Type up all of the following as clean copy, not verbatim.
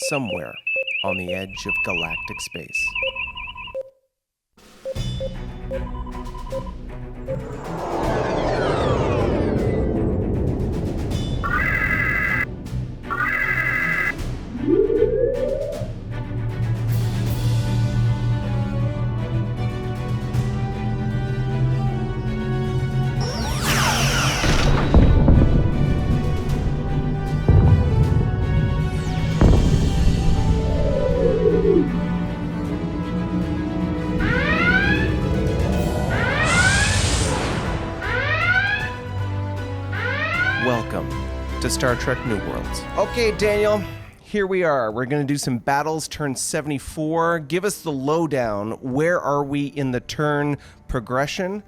somewhere on the edge of galactic space. Welcome to Star Trek New Worlds. Okay, Daniel, here we are. We're going to do some battles, turn 74. Give us the lowdown. Where are we in the turn progression?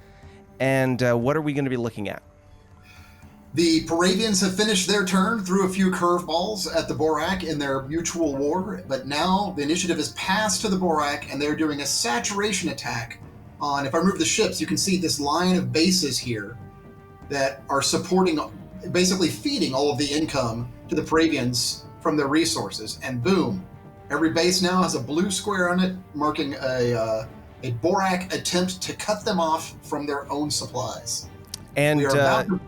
And what are we going to be looking at? The Paravians have finished their turn, threw a few curveballs at the Borak in their mutual war, but now the initiative is passed to the Borak, and they're doing a saturation attack on, if I remove the ships, you can see this line of bases here that are supporting, basically feeding all of the income to the Paravians from their resources. And boom, every base now has a blue square on it, marking a Borak attempt to cut them off from their own supplies. And we are about to...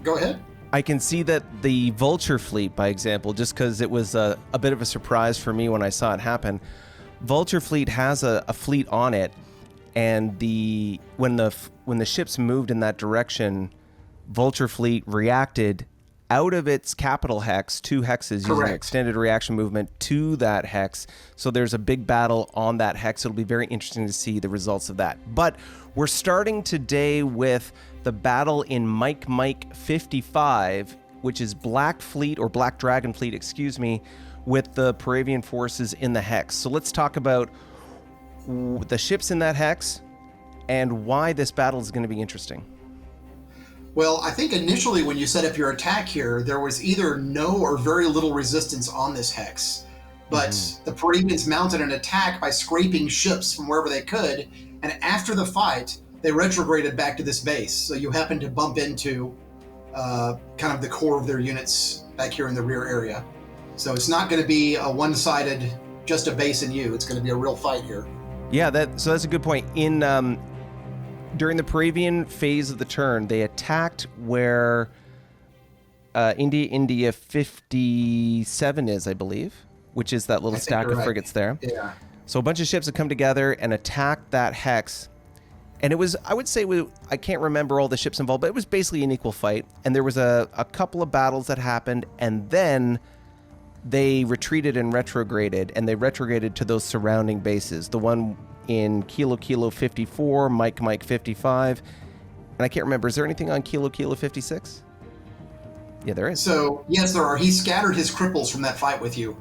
Go ahead. I can see that the Vulture fleet, by example, just because it was a bit of a surprise for me when I saw it happen, Vulture fleet has a fleet on it, and when the ships moved in that direction, Vulture fleet reacted out of its capital hex, 2 hexes, Correct. using extended reaction movement to that hex. So there's a big battle on that hex. It'll be very interesting to see the results of that. But we're starting today with the battle in Mike 55, which is Black Fleet, or Black Dragon Fleet, excuse me, with the Paravian forces in the hex. So let's talk about the ships in that hex and why this battle is going to be interesting. Well, I think initially when you set up your attack here, there was either no or very little resistance on this hex. But the Paravians mounted an attack by scraping ships from wherever they could, and after the fight, they retrograded back to this base. So you happen to bump into kind of the core of their units back here in the rear area. So it's not going to be a one-sided, just a base and you. It's going to be a real fight here. Yeah, so that's a good point. During the Paravian phase of the turn, they attacked where India 57 is, I believe, which is that little stack of frigates there. Yeah. So a bunch of ships have come together and attacked that hex. And it was, I would say, I can't remember all the ships involved, but it was basically an equal fight. And there was a couple of battles that happened, and then they retreated and retrograded, and they retrograded to those surrounding bases. The one in Kilo 54, Mike 55, and I can't remember, is there anything on Kilo 56? Yeah, there is. So, yes, there are. He scattered his cripples from that fight with you.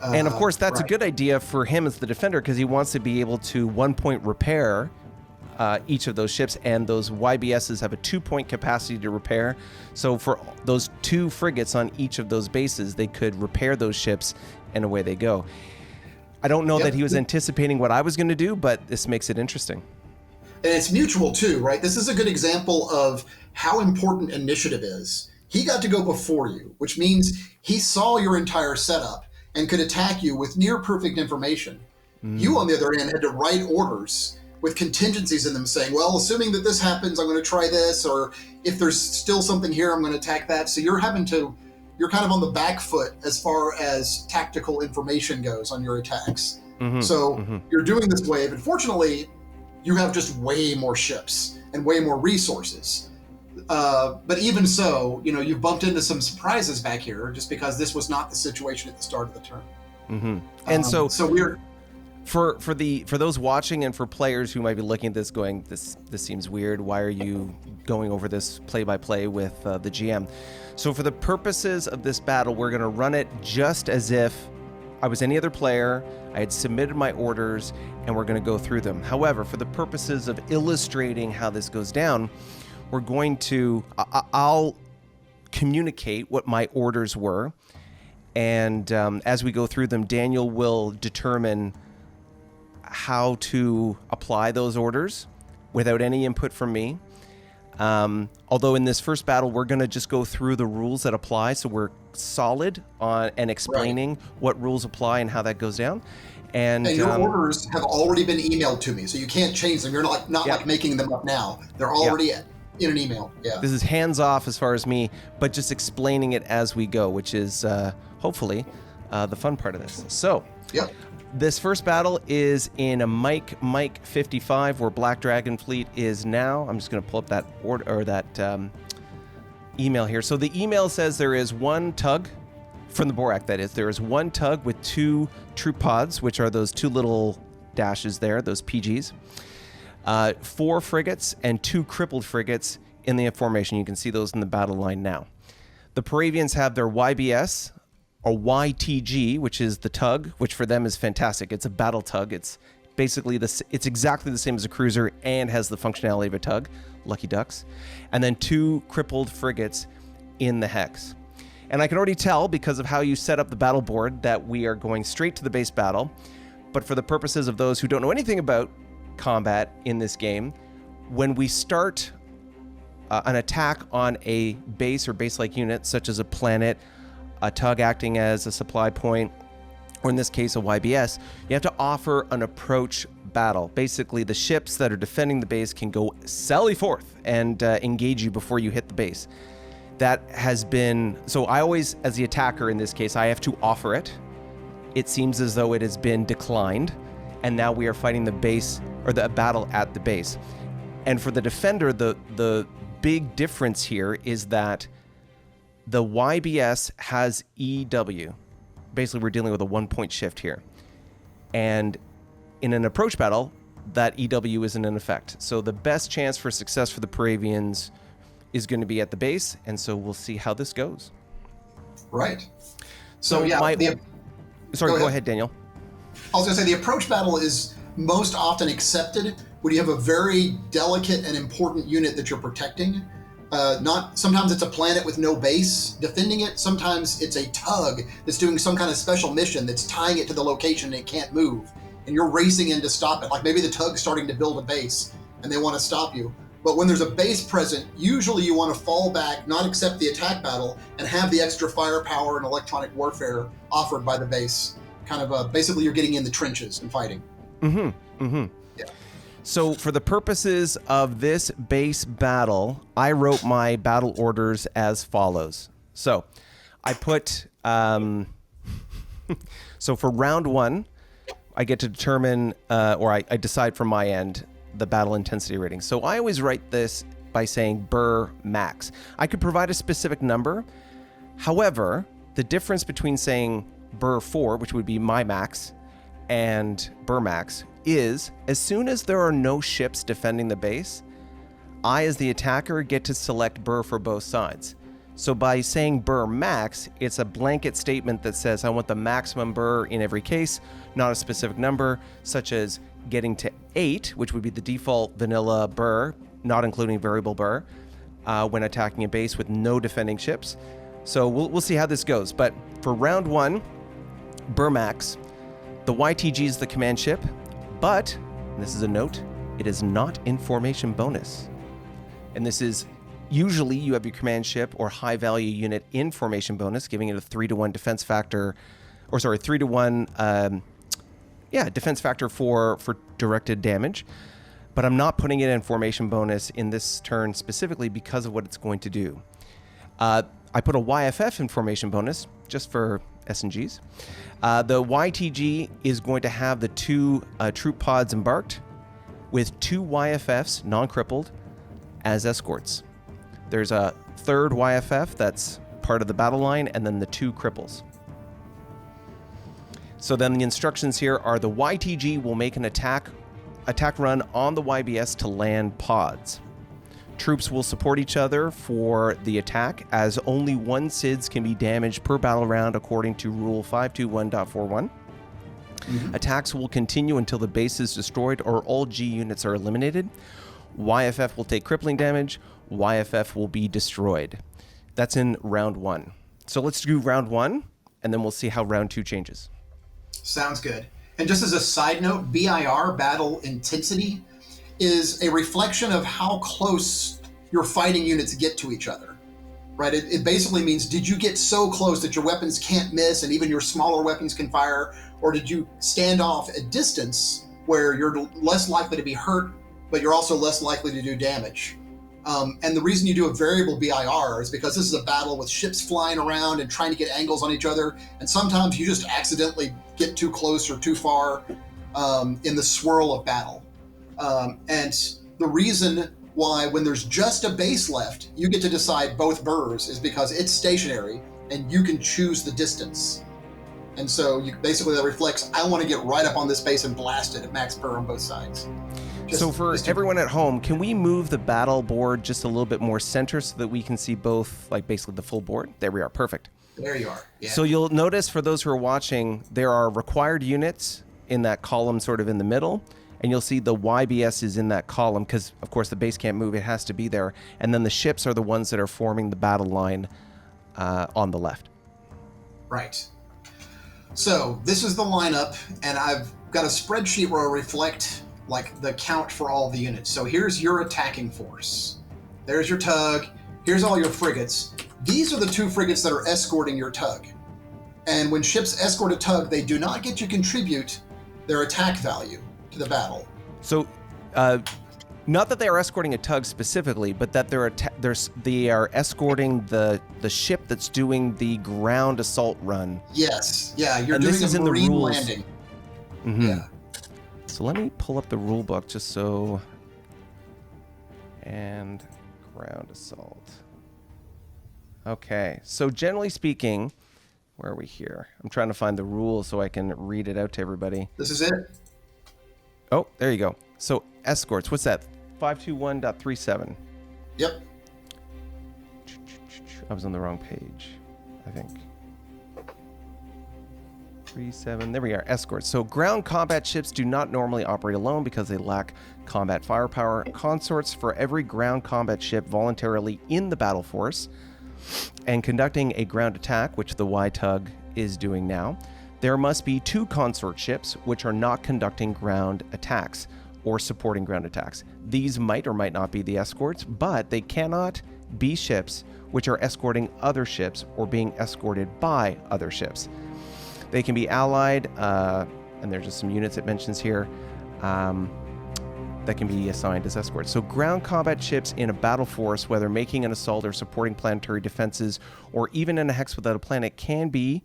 And of course, that's a good idea for him as the defender, because he wants to be able to 1-point repair each of those ships, and those YBSs have a 2-point capacity to repair. So for those 2 frigates on each of those bases, they could repair those ships, and away they go. I don't know that he was anticipating what I was going to do, but this makes it interesting. And it's mutual too, right? This is a good example of how important initiative is. He got to go before you, which means he saw your entire setup and could attack you with near perfect information. You, on the other hand, had to write orders with contingencies in them saying, well, assuming that this happens, I'm going to try this, or if there's still something here, I'm going to attack that. So you're kind of on the back foot as far as tactical information goes on your attacks. You're doing this wave, and fortunately, you have just way more ships and way more resources. But even so, you've bumped into some surprises back here just because this was not the situation at the start of the turn. And so we're... For those watching and for players who might be looking at this going, this seems weird. Why are you going over this play-by-play with the GM? So for the purposes of this battle, we're going to run it just as if I was any other player. I had submitted my orders, and we're going to go through them. However, for the purposes of illustrating how this goes down, we're going to, I'll communicate what my orders were, and as we go through them, Daniel will determine how to apply those orders without any input from me. Although in this first battle, we're going to just go through the rules that apply, so we're solid on and explaining what rules apply and how that goes down. And your orders have already been emailed to me, so you can't change them. You're not like making them up now. They're already in an email. Yeah. This is hands off as far as me, but just explaining it as we go, which is hopefully the fun part of this. So, this first battle is in a Mike 55, where Black Dragon Fleet is now. I'm just going to pull up that order or that email here. So the email says there is one tug from the Borak. That is, there is one tug with 2 troop pods, which are those 2 little dashes there, those PGs. 4 frigates and 2 crippled frigates in the formation. You can see those in the battle line now. The Paravians have their YBS, or YTG, which is the tug, which for them is fantastic. It's a battle tug. It's basically it's exactly the same as a cruiser and has the functionality of a tug. Lucky ducks. And then 2 crippled frigates in the hex. And I can already tell, because of how you set up the battle board, that we are going straight to the base battle. But for the purposes of those who don't know anything about combat in this game, when we start an attack on a base or base-like unit, such as a planet, a tug acting as a supply point, or in this case a YBS, you have to offer an approach battle. Basically, the ships that are defending the base can go sally forth and engage you before you hit the base. That has been, so I always, as the attacker in this case, I have to offer it. It seems as though it has been declined, and now we are fighting the base, or the battle at the base. And for the defender, the big difference here is that the YBS has EW. Basically, we're dealing with a 1-point shift here. And in an approach battle, that EW isn't in effect. So the best chance for success for the Paravians is going to be at the base, and so we'll see how this goes. Right. So go ahead, Daniel. I was going to say the approach battle is most often accepted when you have a very delicate and important unit that you're protecting. Sometimes it's a planet with no base defending it. Sometimes it's a tug that's doing some kind of special mission that's tying it to the location and it can't move, and you're racing in to stop it. Like maybe the tug's starting to build a base and they want to stop you. But when there's a base present, usually you want to fall back, not accept the attack battle, and have the extra firepower and electronic warfare offered by the base. Kind of basically you're getting in the trenches and fighting. Yeah. So for the purposes of this base battle, I wrote my battle orders as follows. So I put, so for round 1, I get to determine, or I decide from my end, the battle intensity rating. So I always write this by saying Burr max. I could provide a specific number. However, the difference between saying Burr 4, which would be my max, and Burr max is, as soon as there are no ships defending the base, I, as the attacker, get to select Burr for both sides. So by saying Burr max, it's a blanket statement that says I want the maximum Burr in every case, not a specific number, such as getting to 8, which would be the default vanilla Burr, not including variable Burr, when attacking a base with no defending ships. So we'll see how this goes. But for round 1, Burr max, the YTG is the command ship, but, and this is a note, it is not in formation bonus. And this is, usually you have your command ship or high value unit in formation bonus, giving it a 3-to-1 defense factor, or sorry, 3-to-1 defense factor for directed damage. But I'm not putting it in formation bonus in this turn specifically because of what it's going to do. I put a YFF in formation bonus just for S&Gs. The YTG is going to have the 2 troop pods embarked with 2 YFFs, non-crippled, as escorts. There's a 3rd YFF that's part of the battle line, and then the 2 cripples. So then the instructions here are the YTG will make an attack run on the YBS to land pods. Troops will support each other for the attack, as only 1 SIDS can be damaged per battle round according to Rule 521.41. Attacks will continue until the base is destroyed or all G units are eliminated. YFF will take crippling damage. YFF will be destroyed. That's in round 1. So let's do round 1, and then we'll see how round 2 changes. Sounds good. And just as a side note, BIR, battle intensity, is a reflection of how close your fighting units get to each other, right? It basically means, did you get so close that your weapons can't miss and even your smaller weapons can fire? Or did you stand off at distance where you're less likely to be hurt, but you're also less likely to do damage? And the reason you do a variable BIR is because this is a battle with ships flying around and trying to get angles on each other. And sometimes you just accidentally get too close or too far in the swirl of battle. And the reason why when there's just a base left, you get to decide both burrs is because it's stationary and you can choose the distance. And so basically that reflects, I want to get right up on this base and blast it at max burr on both sides. So for everyone at home, can we move the battle board just a little bit more center so that we can see both, like basically the full board? There we are. Perfect. There you are. Yeah. So you'll notice for those who are watching, there are required units in that column sort of in the middle. And you'll see the YBS is in that column because, of course, the base can't move. It has to be there. And then the ships are the ones that are forming the battle line on the left. Right. So this is the lineup, and I've got a spreadsheet where I reflect like the count for all the units. So here's your attacking force. There's your tug. Here's all your frigates. These are the 2 frigates that are escorting your tug. And when ships escort a tug, they do not get to contribute their attack value to the battle. So, not that they are escorting a tug specifically, but that they are escorting the ship that's doing the ground assault run. Yes. Yeah, you're and doing this is a in the marine rules. landing. Mm-hmm. Yeah. So let me pull up the rule book just so. And ground assault. Okay. So generally speaking, where are we here? I'm trying to find the rule so I can read it out to everybody. This is it. Oh, there you go. So escorts, what's that? 521.37. Yep. I was on the wrong page, I think. 37, there we are, escorts. So ground combat ships do not normally operate alone because they lack combat firepower. Consorts for every ground combat ship voluntarily in the battle force and conducting a ground attack, which the Y-Tug is doing now. There must be 2 consort ships which are not conducting ground attacks or supporting ground attacks. These might or might not be the escorts, but they cannot be ships which are escorting other ships or being escorted by other ships. They can be allied, and there's just some units it mentions here, that can be assigned as escorts. So ground combat ships in a battle force, whether making an assault or supporting planetary defenses, or even in a hex without a planet, can be,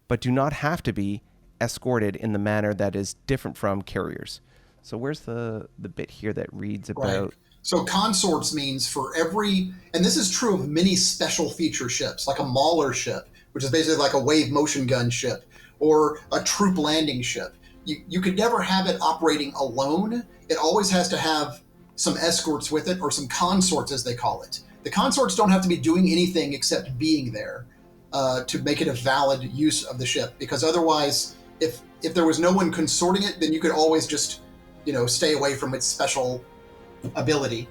but do not have to be, escorted in the manner that is different from carriers. So where's the bit here that reads about... Right. So consorts means for every, and this is true of many special feature ships, like a Mauler ship, which is basically like a wave motion gun ship, or a troop landing ship. You could never have it operating alone. It always has to have some escorts with it, or some consorts as they call it. The consorts don't have to be doing anything except being there to make it a valid use of the ship, because otherwise, if there was no one consorting it, then you could always just, stay away from its special ability.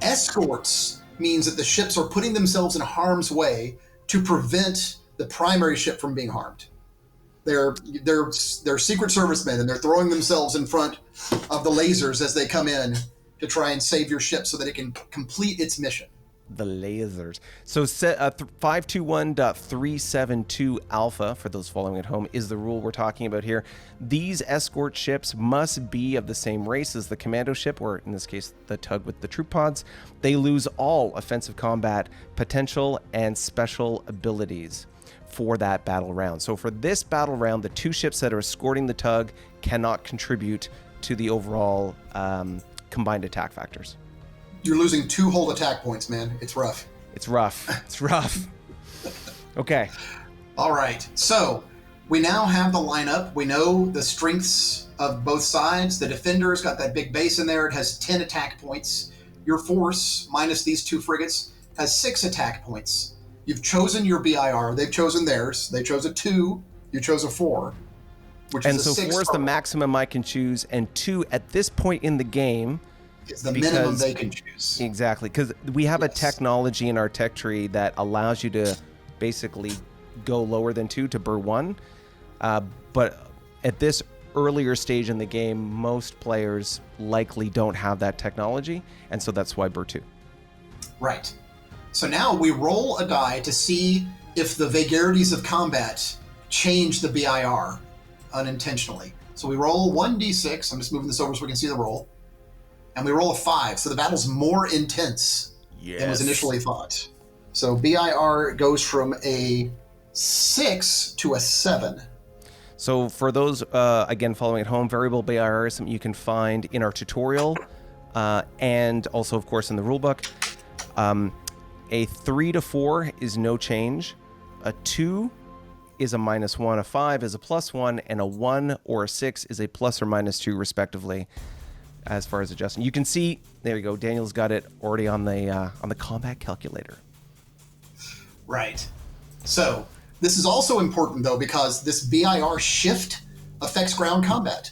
Escorts means that the ships are putting themselves in harm's way to prevent the primary ship from being harmed. They're Secret Servicemen, and they're throwing themselves in front of the lasers as they come in to try and save your ship so that it can complete its mission. The lasers. So 521.372 alpha, for those following at home, is the rule we're talking about here. These escort ships must be of the same race as the commando ship, or in this case, the tug with the troop pods. They lose all offensive combat potential and special abilities for that battle round. So for this battle round, the 2 ships that are escorting the tug cannot contribute to the overall combined attack factors. You're losing 2 whole attack points, man. It's rough. It's rough. It's rough. Okay. All right. So we now have the lineup. We know the strengths of both sides. The Defender's got that big base in there. It has 10 attack points. Your force, minus these 2 frigates, has 6 attack points. You've chosen your BIR. They've chosen theirs. They chose a 2. You chose a 4. Which is a 6. And so 4 is the maximum I can choose, and 2 at this point in the game... It's the minimum they can choose. Exactly, because we have a technology in our tech tree that allows you to basically go lower than 2 to burr 1. But at this earlier stage in the game, most players likely don't have that technology, and so that's why burr 2. Right. So now we roll a die to see if the vagaries of combat change the BIR unintentionally. So we roll 1d6. I'm just moving this over so we can see the roll. And we roll a 5. So the battle's more intense than was initially thought. So BIR goes from a 6 to a 7. So for those, again, following at home, variable BIR is something you can find in our tutorial and also, of course, in the rulebook. A 3 to 4 is no change. A 2 is a -1. A 5 is a +1. And a 1 or a 6 is a plus or -2, respectively, as far as adjusting. You can see, there you go, Daniel's got it already on the combat calculator. Right. So this is also important, though, because this BIR shift affects ground combat.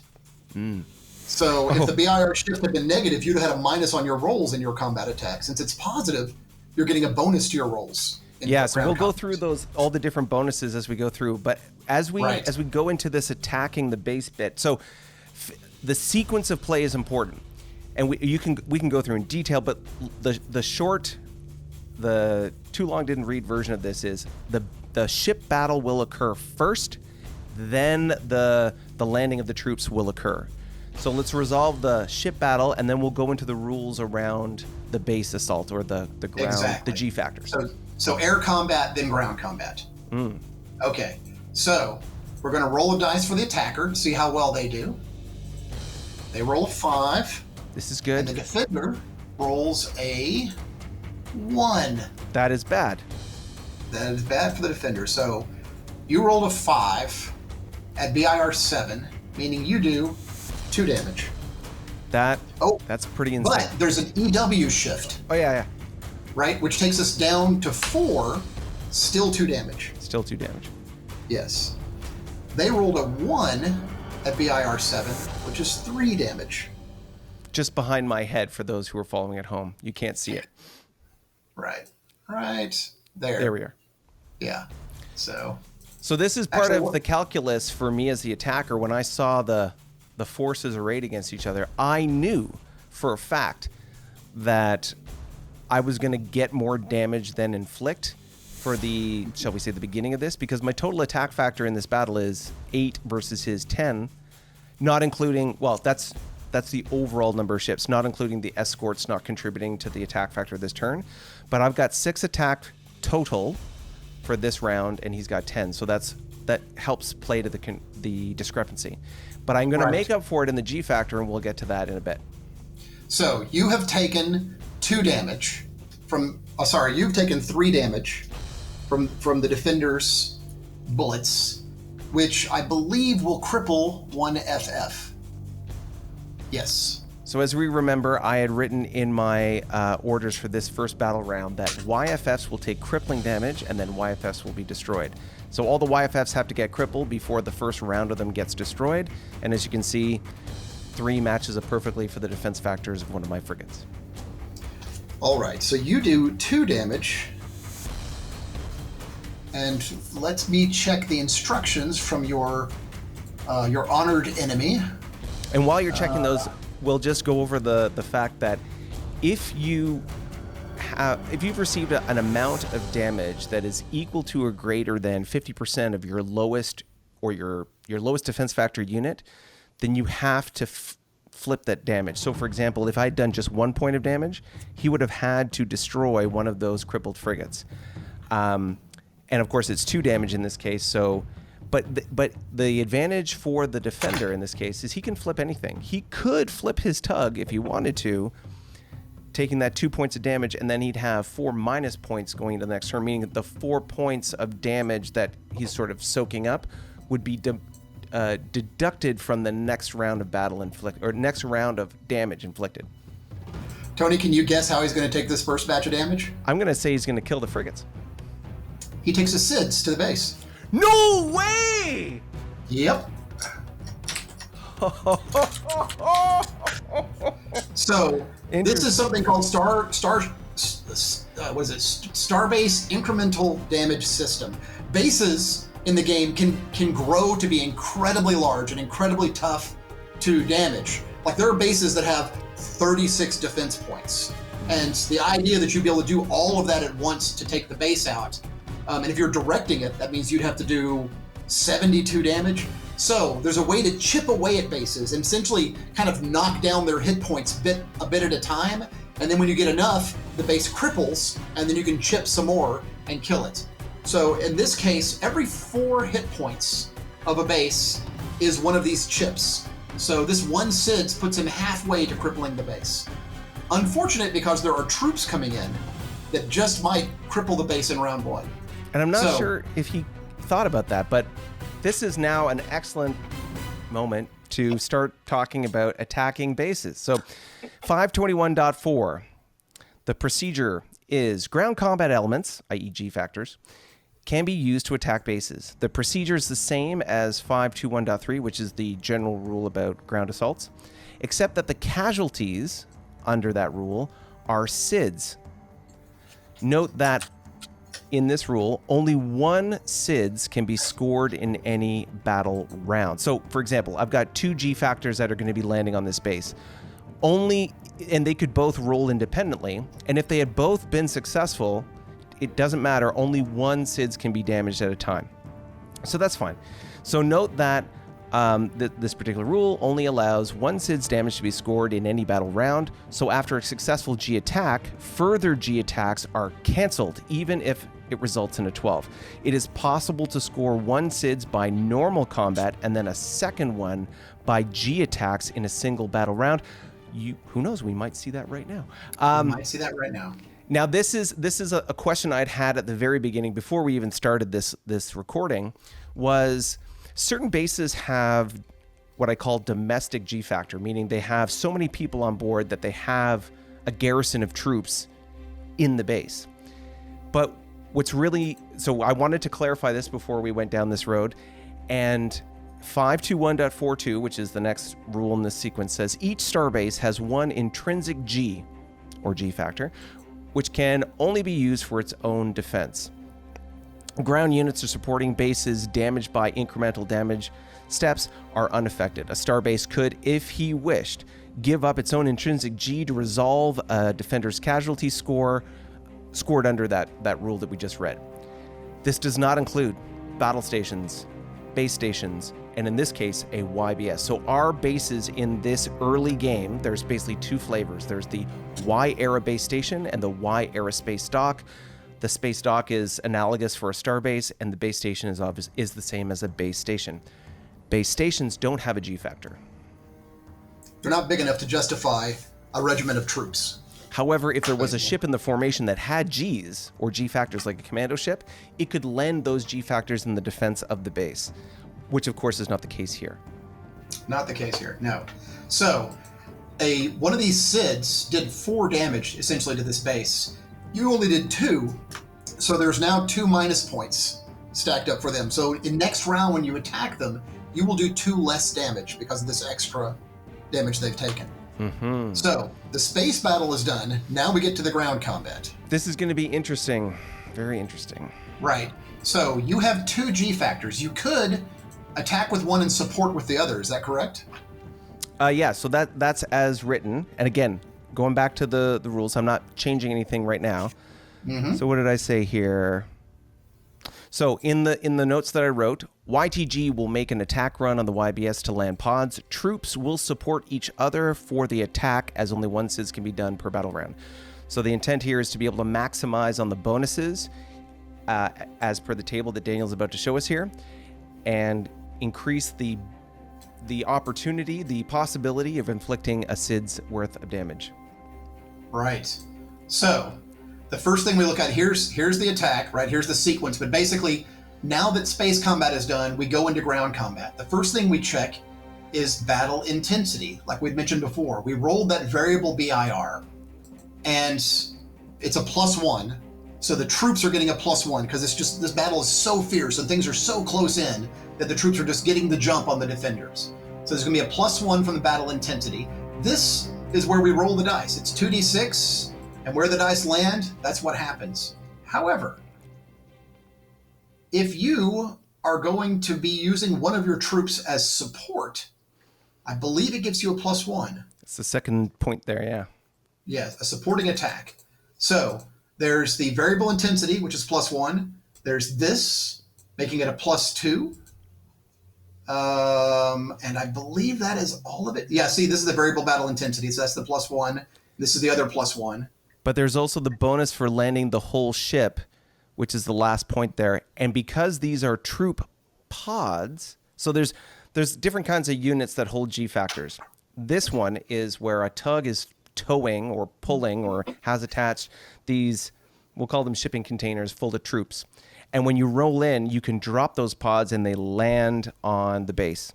So if the BIR shift had been negative, you'd have had a minus on your rolls in your combat attack. Since it's positive, you're getting a bonus to your rolls. Yeah, so we'll go through all the different bonuses as we go through. But as we go into this attacking the base bit, so the sequence of play is important, and we can go through in detail. But the too long didn't read version of this is the ship battle will occur first, then the landing of the troops will occur. So let's resolve the ship battle, and then we'll go into the rules around the base assault or the ground, the G factors. So air combat, then ground combat. Okay, so we're going to roll a dice for the attacker to see how well they do. They roll a 5. This is good. And the defender rolls a 1. That is bad. That is bad for the defender. So you rolled a 5 at BIR 7, meaning you do 2 damage. That's pretty insane. But there's an EW shift. Oh, yeah. Right? Which takes us down to 4, still 2 damage. Still 2 damage. Yes. They rolled a 1 at BIR 7, which is 3 damage. Just behind my head for those who are following at home. You can't see it. Right. There. There we are. Yeah. So this is part of the calculus for me as the attacker. When I saw the forces arrayed against each other, I knew for a fact that I was going to get more damage than inflict for the, shall we say, the beginning of this, because my total attack factor in this battle is 8 versus his 10, not including, well, that's the overall number of ships, not including the escorts not contributing to the attack factor this turn. But I've got 6 attack total for this round, and he's got 10. So that helps play to the discrepancy. But I'm going to make up for it in the G factor, and we'll get to that in a bit. So you have taken 2 damage you've taken 3 damage from the defender's bullets, which I believe will cripple 1 FF. Yes. So as we remember, I had written in my orders for this first battle round that YFFs will take crippling damage, and then YFFs will be destroyed. So all the YFFs have to get crippled before the first round of them gets destroyed. And as you can see, 3 matches up perfectly for the defense factors of one of my frigates. All right, so you do 2 damage. And let me check the instructions from your honored enemy. And while you're checking those, we'll just go over the fact that if you've received an amount of damage that is equal to or greater than 50% of your lowest or your lowest defense factor unit, then you have to flip that damage. So for example, if I had done just 1 point of damage, he would have had to destroy one of those crippled frigates. And of course it's 2 damage in this case. So, but the advantage for the defender in this case is he can flip anything. He could flip his tug if he wanted to, taking that 2 points of damage, and then he'd have 4 minus points going into the next turn, meaning that the 4 points of damage that he's sort of soaking up would be deducted from the next round of battle next round of damage inflicted. Tony, can you guess how he's going to take this first batch of damage? I'm going to say he's going to kill the frigates. He takes his SIDS to the base. No way! Yep. So this is something called Starbase incremental damage system. Bases in the game can grow to be incredibly large and incredibly tough to damage. Like there are bases that have 36 defense points, And the idea that you'd be able to do all of that at once to take the base out, and if you're directing it, that means you'd have to do 72 damage. So there's a way to chip away at bases and essentially kind of knock down their hit points a bit at a time. And then when you get enough, the base cripples, and then you can chip some more and kill it. So in this case, every 4 hit points of a base is one of these chips. So this one SIDS puts him halfway to crippling the base. Unfortunate, because there are troops coming in that just might cripple the base in round 1. And I'm not sure if he thought about that, but this is now an excellent moment to start talking about attacking bases. So 521.4, the procedure is ground combat elements, i.e. G factors, can be used to attack bases. The procedure is the same as 521.3, which is the general rule about ground assaults, except that the casualties under that rule are SIDS. Note that in this rule, only 1 SIDS can be scored in any battle round. So, for example, I've got 2 G factors that are going to be landing on this base. And they could both roll independently. And if they had both been successful, it doesn't matter. Only 1 SIDS can be damaged at a time. So that's fine. So note that this particular rule only allows 1 SIDS damage to be scored in any battle round. So after a successful G attack, further G attacks are canceled, even if it results in a 12. It is possible to score 1 SIDS by normal combat and then a second one by G attacks in a single battle round. Who knows? We might see that right now. We might see that right now. Now, this is a question I'd had at the very beginning before we even started this recording. Was certain bases have what I call domestic G factor, meaning they have so many people on board that they have a garrison of troops in the base. But so I wanted to clarify this before we went down this road, and 521.42, which is the next rule in this sequence, says each starbase has 1 intrinsic G, or G factor, which can only be used for its own defense. Ground units or supporting bases damaged by incremental damage steps are unaffected. A starbase could, if he wished, give up its own intrinsic G to resolve a defender's casualty scored under that rule that we just read. This does not include battle stations, base stations, and in this case, a YBS. So our bases in this early game, there's basically 2 flavors. There's the Y-era base station and the Y-era space dock. The space dock is analogous for a starbase, and the base station is the same as a base station. Base stations don't have a G factor. They're not big enough to justify a regiment of troops. However, if there was a ship in the formation that had Gs, or G factors like a commando ship, it could lend those G factors in the defense of the base, which of course is not the case here. Not the case here, no. So, one of these SIDS did 4 damage, essentially, to this base. You only did 2, so there's now 2 minus points stacked up for them. So in next round, when you attack them, you will do 2 less damage because of this extra damage they've taken. Mm-hmm. So the space battle is done. Now we get to the ground combat. This is going to be interesting. Very interesting. Right. So you have 2 G factors. You could attack with one and support with the other. Is that correct? Yeah, so that's as written. And again, going back to the rules, I'm not changing anything right now. Mm-hmm. So what did I say here? So in the notes that I wrote, YTG will make an attack run on the YBS to land pods. Troops will support each other for the attack, as only 1 SIDS can be done per battle round. So the intent here is to be able to maximize on the bonuses, as per the table that Daniel's about to show us here, and increase the opportunity, the possibility of inflicting a SIDS worth of damage. Right. So the first thing we look at, here's the attack, right? Here's the sequence. But basically, now that space combat is done, we go into ground combat. The first thing we check is battle intensity. Like we'd mentioned before, we rolled that variable BIR, and it's a +1. So the troops are getting a +1 because it's just, this battle is so fierce and things are so close in that the troops are just getting the jump on the defenders. So there's going to be a +1 from the battle intensity. This is where we roll the dice. It's 2d6, and where the dice land, that's what happens. However, if you are going to be using one of your troops as support, I believe it gives you a +1. It's the second point there, yeah. Yes, a supporting attack. So there's the variable intensity, which is +1. There's this, making it a +2. And I believe that is all of it. Yeah, see, this is the variable battle intensity, so that's the +1. This is the other +1. But there's also the bonus for landing the whole ship, which is the last point there. And because these are troop pods, so there's different kinds of units that hold G factors. This one is where a tug is towing or pulling or has attached these, we'll call them shipping containers full of troops. And when you roll in, you can drop those pods and they land on the base.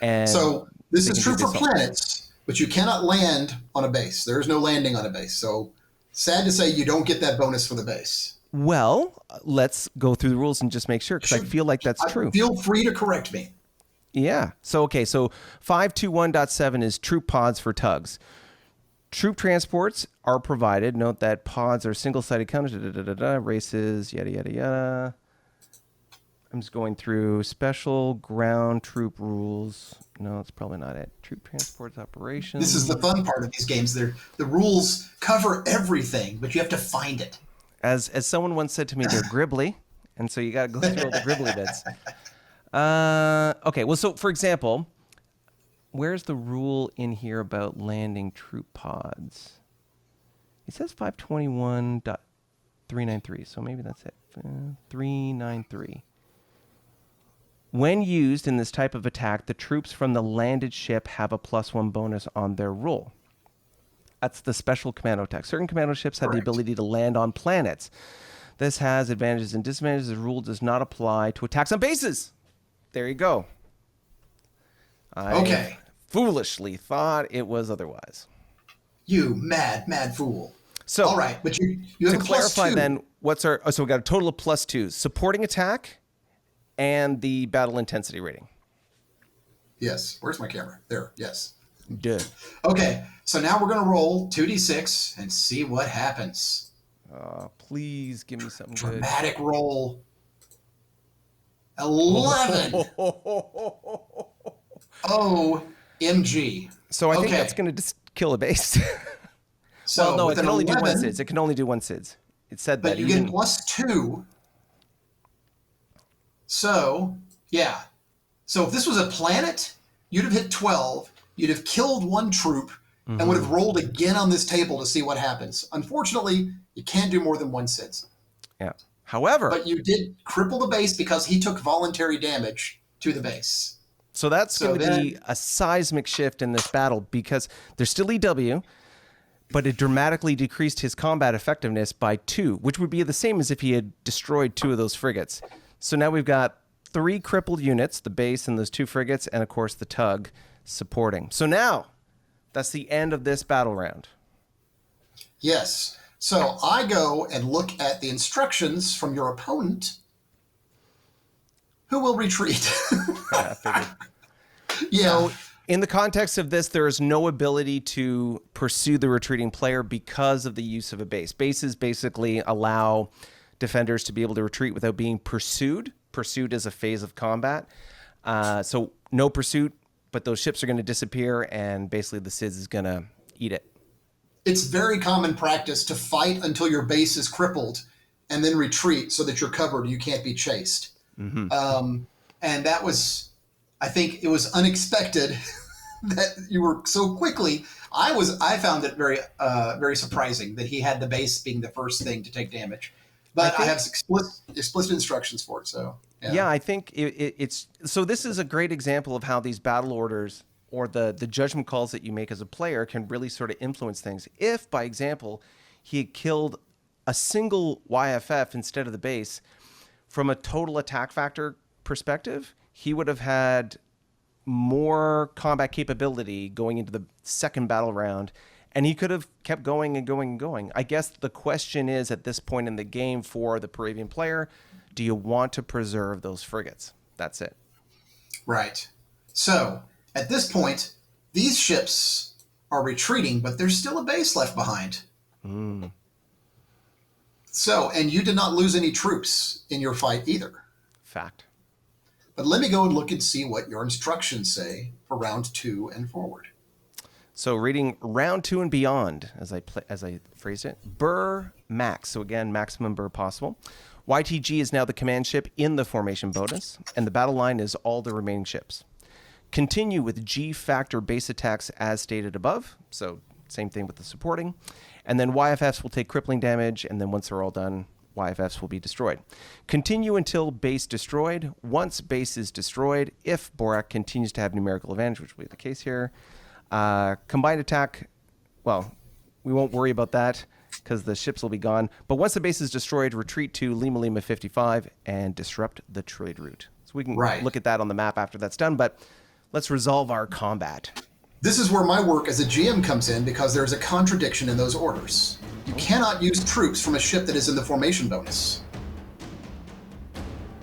And so this is true for planets, but you cannot land on a base. There is no landing on a base. So sad to say you don't get that bonus for the base. Well, let's go through the rules and just make sure, because I feel like that's true. Feel free to correct me. Yeah. So 521.7 is troop pods for tugs. Troop transports are provided. Note that pods are single-sided counters, races, yada, yada, yada. I'm just going through special ground troop rules. No, it's probably not it. Troop transports operations. This is the fun part of these games. The rules cover everything, but you have to find it. As someone once said to me, they're gribbly, and so you got to go through all the gribbly bits. Okay, well, so for example, where's the rule in here about landing troop pods? It says 521.393, so maybe that's it. 393. When used in this type of attack, the troops from the landed ship have a +1 bonus on their roll. That's the special commando attack. Certain commando ships have the ability to land on planets. This has advantages and disadvantages. The rule does not apply to attacks on bases. There you go. I foolishly thought it was otherwise. You mad fool. So, all right, but you have to clarify then, what's our? So we got a total of +2s: supporting attack, and the battle intensity rating. Yes. Where's my camera? There. Yes. Duh. Okay. So now we're gonna roll 2d6 and see what happens. Please give me something dramatic roll. 11. OMG. So I think that's going to just kill a base. So well, no, it can only do one SIDS. It can only do one SIDS. It said that. But you get +2. So, yeah. So if this was a planet, you'd have hit 12. You'd have killed one troop and would have rolled again on this table to see what happens. Unfortunately, you can't do more than one SIDS. Yeah. However, but you did cripple the base because he took voluntary damage to the base. So that's going to be a seismic shift in this battle, because there's still EW, but it dramatically decreased his combat effectiveness by 2, which would be the same as if he had destroyed 2 of those frigates. So now we've got 3 crippled units, the base and those 2 frigates, and of course the tug supporting. So now that's the end of this battle round. Yes. So I go and look at the instructions from your opponent, who will retreat. So in the context of this, there is no ability to pursue the retreating player because of the use of a base. Bases basically allow defenders to be able to retreat without being pursued. Pursuit is a phase of combat. So no pursuit, but those ships are going to disappear, and basically the SIDS is going to eat it. It's very common practice to fight until your base is crippled and then retreat so that you're covered. You can't be chased. And that was, I think it was unexpected that you were so quickly. I found it very, very surprising that he had the base being the first thing to take damage, but I have explicit instructions for it. So yeah, I think it's, so this is a great example of how these battle orders or the judgment calls that you make as a player can really sort of influence things. If, by example, he had killed a single YFF instead of the base, from a total attack factor perspective, he would have had more combat capability going into the second battle round, and he could have kept going and going and going. I guess the question is, at this point in the game for the Paravian player, do you want to preserve those frigates? That's it. Right. So at this point, these ships are retreating, but there's still a base left behind. So, and you did not lose any troops in your fight either. Fact. But let me go and look and see what your instructions say for round 2 and forward. So reading round 2 and beyond, as I phrased it, Burr Max. So again, maximum Burr possible. YTG is now the command ship in the formation bonus, and the battle line is all the remaining ships. Continue with G factor base attacks as stated above. So same thing with the supporting. And then YFFs will take crippling damage, and then once they're all done, YFFs will be destroyed. Continue until base destroyed. Once base is destroyed, if Borak continues to have numerical advantage, which will be the case here, combined attack, well, we won't worry about that because the ships will be gone. But once the base is destroyed, retreat to Lima Lima 55 and disrupt the trade route. So we can look at that on the map after that's done, but let's resolve our combat. This is where my work as a GM comes in because there's a contradiction in those orders. You cannot use troops from a ship that is in the formation bonus.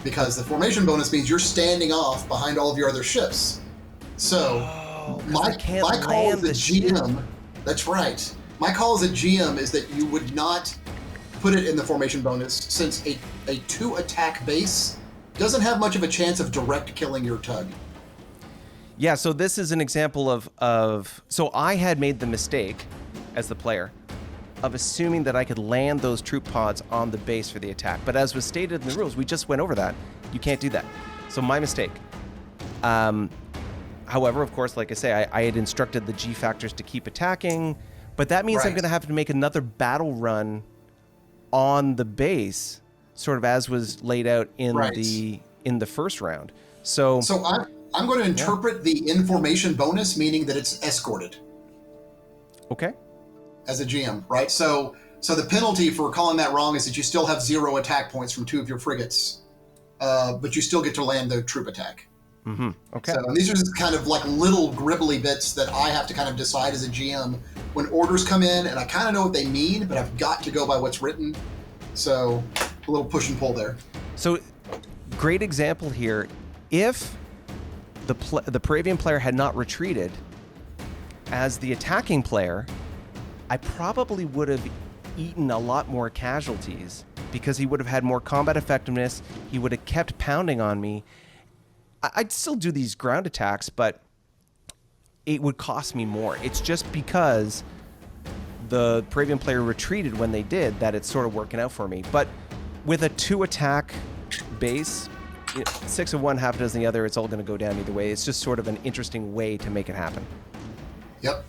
Because the formation bonus means you're standing off behind all of your other ships. So my call as a GM, that's right. My call as a GM is that you would not put it in the formation bonus since a 2-attack base doesn't have much of a chance of direct killing your tug. Yeah, so this is an example of so I had made the mistake as the player of assuming that I could land those troop pods on the base for the attack. But as was stated in the rules, we just went over that. You can't do that. So my mistake. However, of course, like I say, I had instructed the G factors to keep attacking, but that means I'm going to have to make another battle run on the base, sort of as was laid out in the first round. So I'm going to interpret the information bonus, meaning that it's escorted. Okay. As a GM, right? So the penalty for calling that wrong is that you still have 0 attack points from 2 of your frigates, but you still get to land the troop attack. Mm-hmm. Okay. So these are just kind of like little gribbly bits that I have to kind of decide as a GM when orders come in, and I kind of know what they mean, but I've got to go by what's written. So a little push and pull there. So great example here. If the Paravian player had not retreated, as the attacking player, I probably would have eaten a lot more casualties because he would have had more combat effectiveness. He would have kept pounding on me. I'd still do these ground attacks, but it would cost me more. It's just because the Paravian player retreated when they did that it's sort of working out for me. But with a 2-attack base, 6 of one, half a dozen the other, it's all going to go down either way. It's just sort of an interesting way to make it happen. Yep.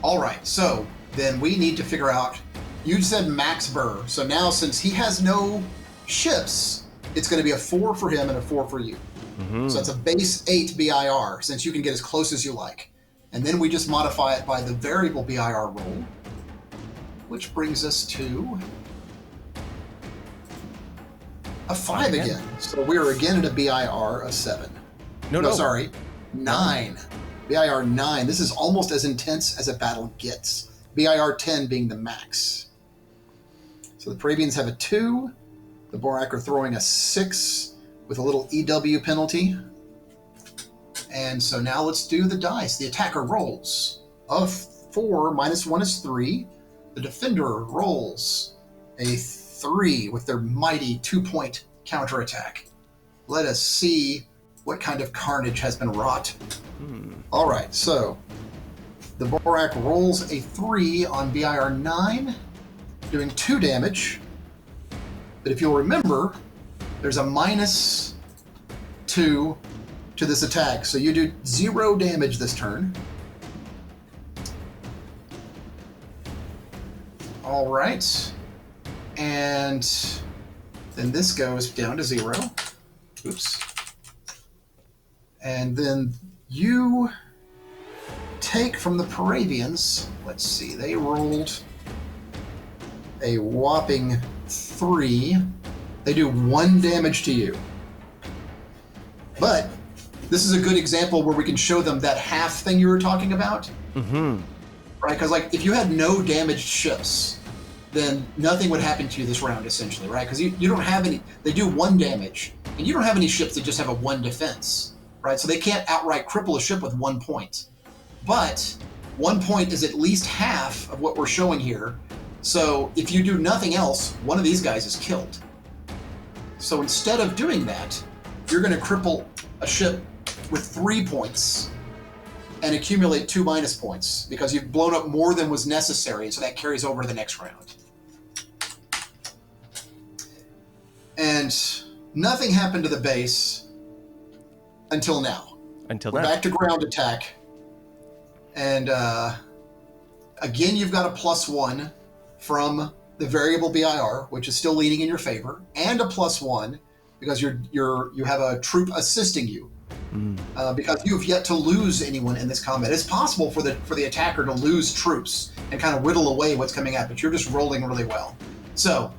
All right, so then we need to figure out, you said Max Burr, so now since he has no ships, it's going to be a 4 for him and a 4 for you. Mm-hmm. So it's a base 8 BIR, since you can get as close as you like. And then we just modify it by the variable BIR roll, which brings us to a 5 again. So we're again at a BIR of 7. No, sorry, 9. BIR 9. This is almost as intense as a battle gets. BIR 10 being the max. So the Paravians have a 2. The Borak are throwing a 6 with a little EW penalty. And so now let's do the dice. The attacker rolls a 4, -1 is 3. The defender rolls a 3 with their mighty 2-point counterattack. Let us see what kind of carnage has been wrought. All right, so the Borak rolls a 3 on BIR 9, doing 2 damage. But if you'll remember, there's a -2 to this attack, so you do 0 damage this turn. All right, and then this goes down to 0. Oops. And then you take from the Paravians, let's see, they rolled a whopping 3. They do 1 damage to you. But this is a good example where we can show them that half thing you were talking about. Mm-hmm. Right? Because like if you had no damaged ships, then nothing would happen to you this round, essentially, right? Because you don't have any, they do 1 damage, and you don't have any ships that just have a 1 defense, right? So they can't outright cripple a ship with 1 point. But 1 point is at least half of what we're showing here. So if you do nothing else, one of these guys is killed. So instead of doing that, you're going to cripple a ship with 3 points. and accumulate 2 minus points because you've blown up more than was necessary, so that carries over to the next round. And nothing happened to the base until now. We're back to ground attack. And again, you've got a +1 from the variable BIR, which is still leaning in your favor, and a +1 because you have a troop assisting you. Because you've yet to lose anyone in this combat. It's possible for the attacker to lose troops and kind of whittle away what's coming at, but you're just rolling really well. So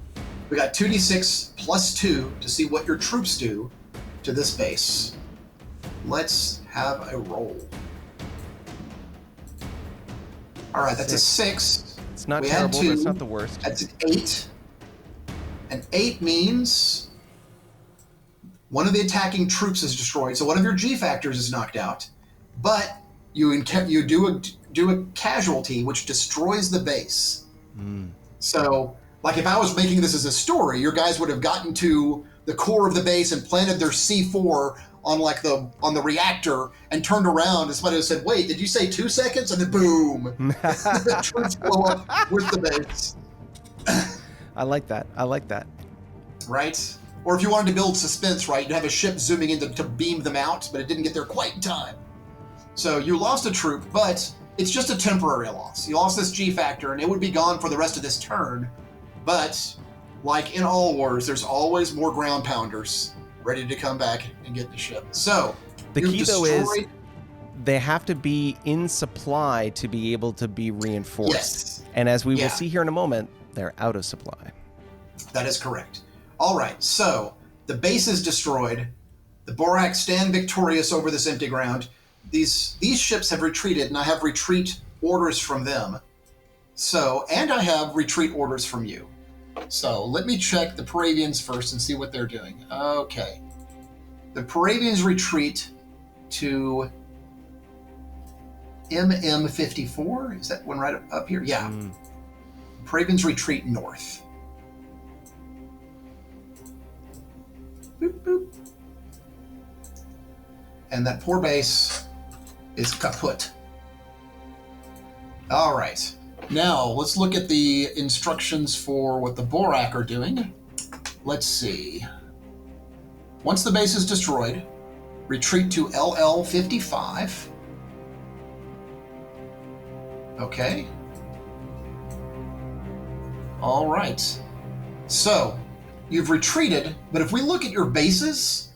we got 2d6 +2 to see what your troops do to this base. Let's have a roll. All right, that's a 6. It's not terrible, but it's not the worst. That's an 8. An 8 means one of the attacking troops is destroyed, so one of your G factors is knocked out, but you do a casualty which destroys the base. So, like if I was making this as a story, your guys would have gotten to the core of the base and planted their C4 on the reactor and turned around and somebody would have said, "Wait, did you say 2 seconds?" And then boom, the troops blow up with the base. I like that. Right? Or if you wanted to build suspense, right, you'd have a ship zooming in to beam them out, but it didn't get there quite in time. So you lost a troop, but it's just a temporary loss. You lost this G factor, and it would be gone for the rest of this turn. But like in all wars, there's always more ground pounders ready to come back and get the ship. So the key, though, is they have to be in supply to be able to be reinforced. Yes. And as we will see here in a moment, they're out of supply. That is correct. All right, so the base is destroyed. The Borak stand victorious over this empty ground. These ships have retreated, and I have retreat orders from them. So, and I have retreat orders from you. So let me check the Paravians first and see what they're doing. Okay. The Paravians retreat to MM54. Is that one right up here? Yeah. Paravians retreat north. Boop, boop. And that poor base is kaput. All right. Now, let's look at the instructions for what the Borak are doing. Let's see. Once the base is destroyed, retreat to LL55. Okay. All right. So, you've retreated, but if we look at your bases,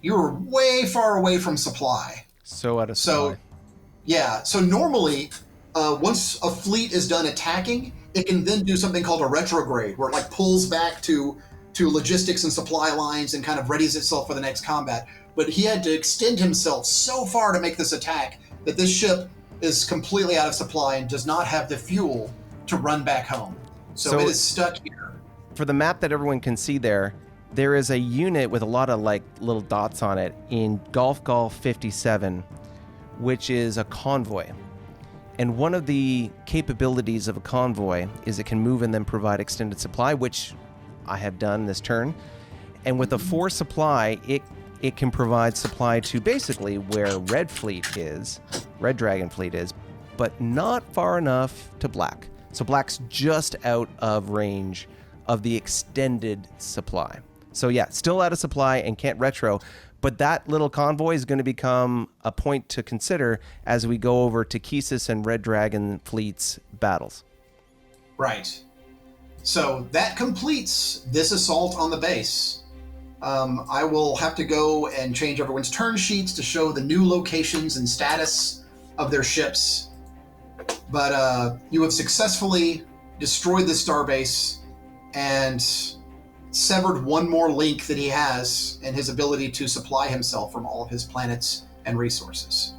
you're way far away from supply. So out of supply. So normally, once a fleet is done attacking, it can then do something called a retrograde, where it pulls back to logistics and supply lines and kind of readies itself for the next combat. But he had to extend himself so far to make this attack that this ship is completely out of supply and does not have the fuel to run back home. So it is stuck here. For the map that everyone can see there is a unit with a lot of little dots on it in Golf 57, which is a convoy. And one of the capabilities of a convoy is it can move and then provide extended supply, which I have done this turn. And with a 4 supply, it can provide supply to basically where Red Dragon Fleet is, but not far enough to Black. So Black's just out of range of the extended supply. So yeah, still out of supply and can't retro, but that little convoy is going to become a point to consider as we go over to Kesis and Red Dragon Fleet's battles. Right. So that completes this assault on the base. I will have to go and change everyone's turn sheets to show the new locations and status of their ships. But you have successfully destroyed the starbase and severed one more link that he has in his ability to supply himself from all of his planets and resources.